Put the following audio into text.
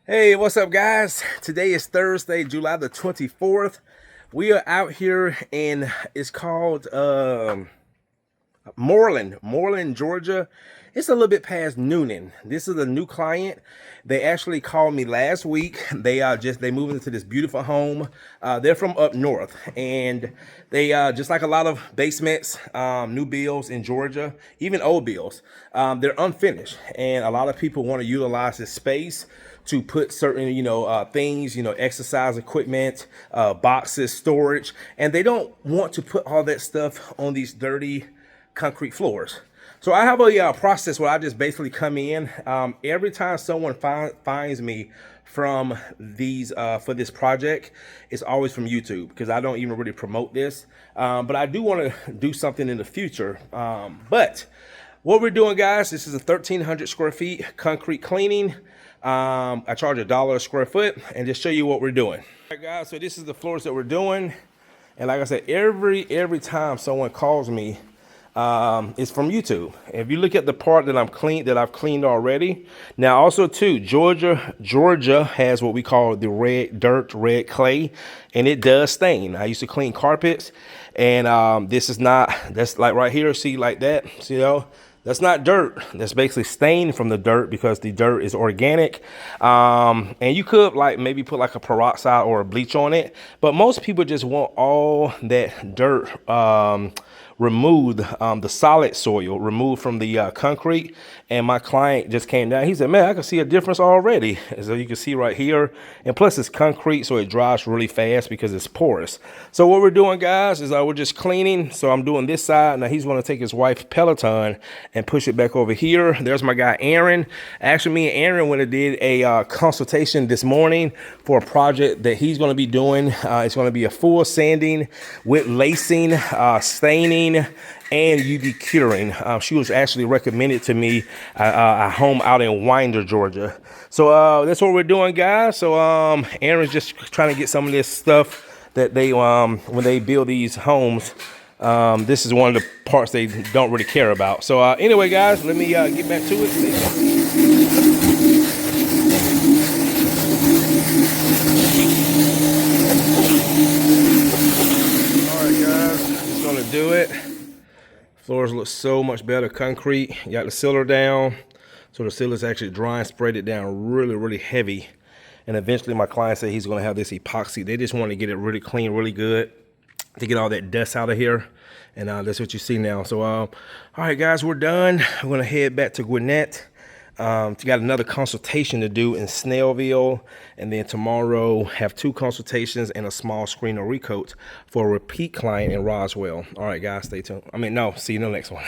Hey, what's up, guys? Today is Thursday, July the 24th. We are out here in, it's called Moreland, Georgia. It's a little bit past Noonan. This is a new client. They actually called me last week. They moved into this beautiful home. They're from up north, and they just like a lot of basements, new builds in Georgia, even old builds. They're unfinished, and a lot of people want to utilize this space to put certain, things, exercise equipment, boxes, storage, and they don't want to put all that stuff on these dirty concrete floors. So I have a process where I just basically come in. Every time someone finds me from these for this project, it's always from YouTube, because I don't even really promote this. But I do want to do something in the future. But what we're doing, guys, this is a 1,300 square feet concrete cleaning. I charge $1 a square foot, and just show you what we're doing. All right, guys, so this is the floors that we're doing. And like I said, every time someone calls me, it's from YouTube. If you look at the part that I've cleaned already. Now also too, Georgia has what we call the red clay, and it does stain. I used to clean carpets, and that's like right here, see, like that, see, that's not dirt. That's basically stain from the dirt, because the dirt is organic. And you could like maybe put like a peroxide or a bleach on it, but most people just want all that dirt removed, the solid soil removed from the concrete. And my client just came down. He said, man, I can see a difference already. As you can see right here. And plus it's concrete, so it dries really fast because it's porous. So what we're doing, guys, is we're just cleaning. So I'm doing this side. Now he's going to take his wife's Peloton and push it back over here. There's my guy, Aaron. Actually, me and Aaron went and did a consultation this morning for a project that he's going to be doing. It's going to be a full sanding with lacing, staining, and UV curing. She was actually recommended to me a home out in Winder, Georgia. So that's what we're doing, guys. So Aaron's just trying to get some of this stuff that they when they build these homes. This is one of the parts they don't really care about. So anyway, guys, let me get back to it. Do it. Floors look so much better. Concrete, you got the sealer down, so the sealer's actually dry, and sprayed it down really heavy. And eventually my client said he's going to have this epoxy. They just want to get it really clean, really good, to get all that dust out of here. And that's what you see now. So all right, guys, we're done. I'm going to head back to Gwinnett. Got another consultation to do in Snellville, and then tomorrow have 2 consultations and a small screen or recoat for a repeat client in Roswell. All right, guys, stay tuned. See you in the next one.